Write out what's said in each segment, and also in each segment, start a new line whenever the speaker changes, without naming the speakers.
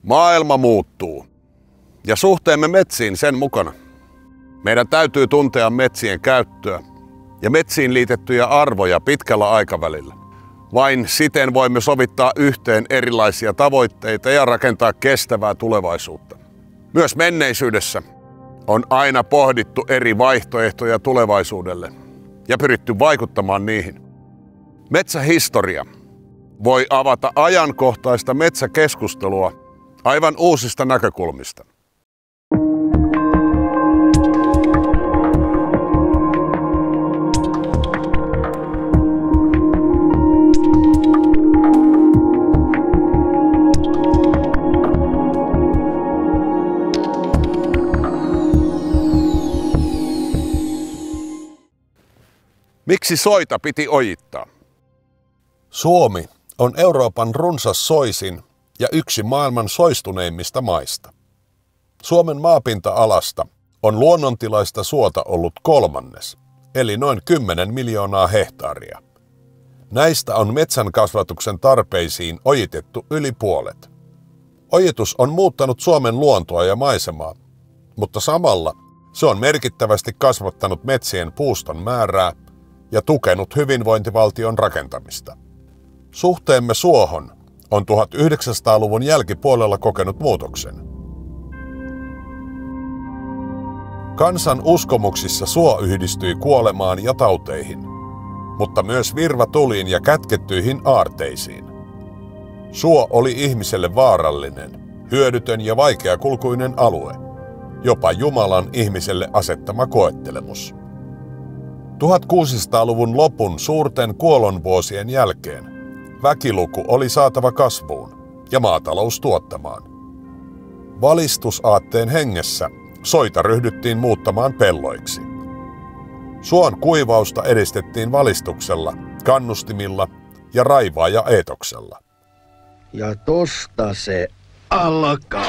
Maailma muuttuu ja suhteemme metsiin sen mukana. Meidän täytyy tuntea metsien käyttöä ja metsiin liitettyjä arvoja pitkällä aikavälillä. Vain siten voimme sovittaa yhteen erilaisia tavoitteita ja rakentaa kestävää tulevaisuutta. Myös menneisyydessä on aina pohdittu eri vaihtoehtoja tulevaisuudelle ja pyritty vaikuttamaan niihin. Metsähistoria voi avata ajankohtaista metsäkeskustelua aivan uusista näkökulmista. Miksi soita piti ojittaa? Suomi on Euroopan runsassoisin ja yksi maailman soistuneimmista maista. Suomen maapinta-alasta on luonnontilaista suota ollut 1/3, eli noin 10 miljoonaa hehtaaria. Näistä on metsän kasvatuksen tarpeisiin ojitettu yli puolet. Ojitus on muuttanut Suomen luontoa ja maisemaa, mutta samalla se on merkittävästi kasvattanut metsien puuston määrää ja tukenut hyvinvointivaltion rakentamista. Suhteemme suohon on 1900-luvun jälkipuolella kokenut muutoksen. Kansan uskomuksissa suo yhdistyi kuolemaan ja tauteihin, mutta myös virvatuliin ja kätkettyihin aarteisiin. Suo oli ihmiselle vaarallinen, hyödytön ja vaikeakulkuinen alue, jopa Jumalan ihmiselle asettama koettelemus. 1600-luvun lopun suurten kuolonvuosien jälkeen väkiluku oli saatava kasvuun ja maatalous tuottamaan. Valistusaatteen hengessä soita ryhdyttiin muuttamaan pelloiksi. Suon kuivausta edistettiin valistuksella, kannustimilla ja raivaaja-eetoksella.
Ja tosta se alkaa.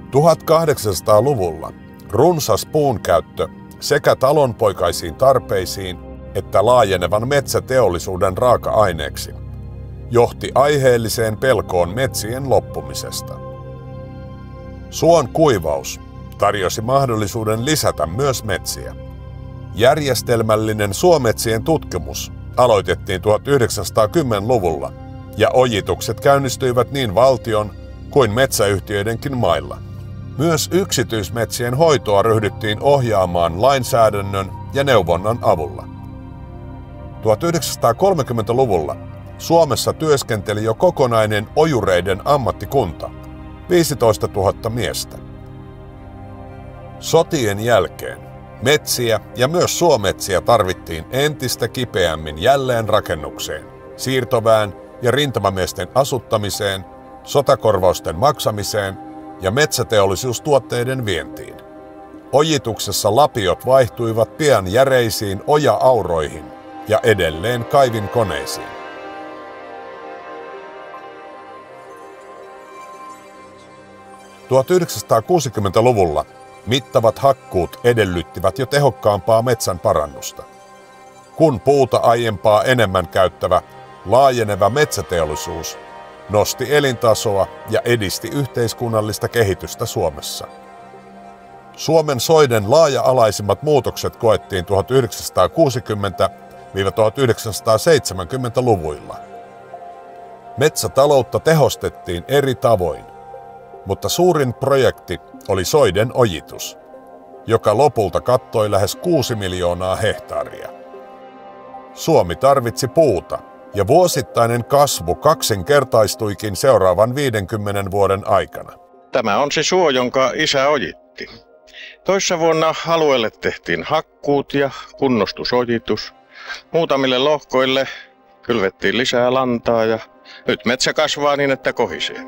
–1800-luvulla runsas puunkäyttö sekä talonpoikaisiin tarpeisiin että laajenevan metsäteollisuuden raaka-aineeksi johti aiheelliseen pelkoon metsien loppumisesta. Suon kuivaus tarjosi mahdollisuuden lisätä myös metsiä. Järjestelmällinen suometsien tutkimus aloitettiin 1910-luvulla ja ojitukset käynnistyivät niin valtion kuin metsäyhtiöidenkin mailla. Myös yksityismetsien hoitoa ryhdyttiin ohjaamaan lainsäädännön ja neuvonnan avulla. 1930-luvulla Suomessa työskenteli jo kokonainen ojureiden ammattikunta, 15 000 miestä. Sotien jälkeen metsiä ja myös suometsiä tarvittiin entistä kipeämmin jälleenrakennukseen, siirtoväen ja rintamamiesten asuttamiseen, sotakorvausten maksamiseen ja metsäteollisuustuotteiden vientiin. Ojituksessa lapiot vaihtuivat pian järeisiin oja-auroihin ja edelleen kaivinkoneisiin. –1960-luvulla mittavat hakkuut edellyttivät jo tehokkaampaa metsän parannusta. Kun puuta aiempaa enemmän käyttävä laajeneva metsäteollisuus nosti elintasoa ja edisti yhteiskunnallista kehitystä Suomessa. Suomen soiden laaja-alaisimmat muutokset koettiin 1960–1970-luvuilla. Metsätaloutta tehostettiin eri tavoin, mutta suurin projekti oli soiden ojitus, joka lopulta kattoi lähes 6 miljoonaa hehtaaria. Suomi tarvitsi puuta, ja vuosittainen kasvu kaksinkertaistuikin seuraavan 50 vuoden aikana.
Tämä on se suo, jonka isä ojitti. Toissa vuonna alueelle tehtiin hakkuut ja kunnostusojitus. Muutamille lohkoille kylvettiin lisää lantaa ja nyt metsä kasvaa niin, että kohisee.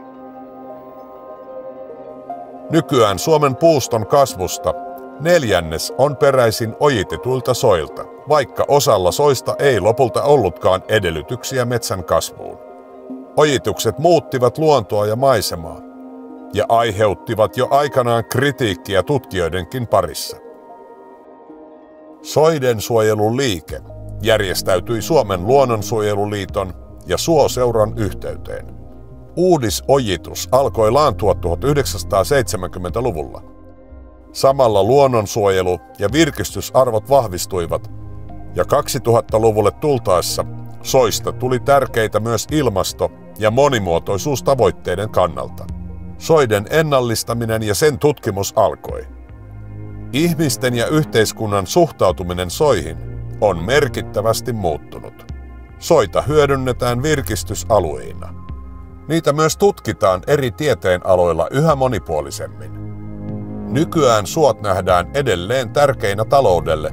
Nykyään Suomen puuston kasvusta 1/4 on peräisin ojitetuilta soilta, vaikka osalla soista ei lopulta ollutkaan edellytyksiä metsän kasvuun. Ojitukset muuttivat luontoa ja maisemaa ja aiheuttivat jo aikanaan kritiikkiä tutkijoidenkin parissa. Soidensuojeluliike järjestäytyi Suomen luonnonsuojeluliiton ja Suoseuran yhteyteen. Uudisojitus alkoi laantua 1970-luvulla. Samalla luonnonsuojelu ja virkistysarvot vahvistuivat, ja 2000-luvulle tultaessa soista tuli tärkeitä myös ilmasto- ja monimuotoisuustavoitteiden kannalta. Soiden ennallistaminen ja sen tutkimus alkoi. Ihmisten ja yhteiskunnan suhtautuminen soihin on merkittävästi muuttunut. Soita hyödynnetään virkistysalueina. Niitä myös tutkitaan eri tieteenaloilla yhä monipuolisemmin. Nykyään suot nähdään edelleen tärkeinä taloudelle,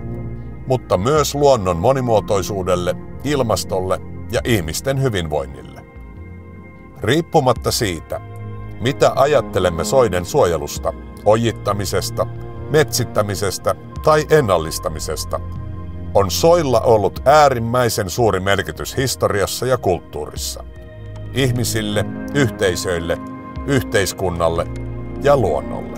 mutta myös luonnon monimuotoisuudelle, ilmastolle ja ihmisten hyvinvoinnille. Riippumatta siitä, mitä ajattelemme soiden suojelusta, ojittamisesta, metsittämisestä tai ennallistamisesta, on soilla ollut äärimmäisen suuri merkitys historiassa ja kulttuurissa. Ihmisille, yhteisöille, yhteiskunnalle ja luonnolle.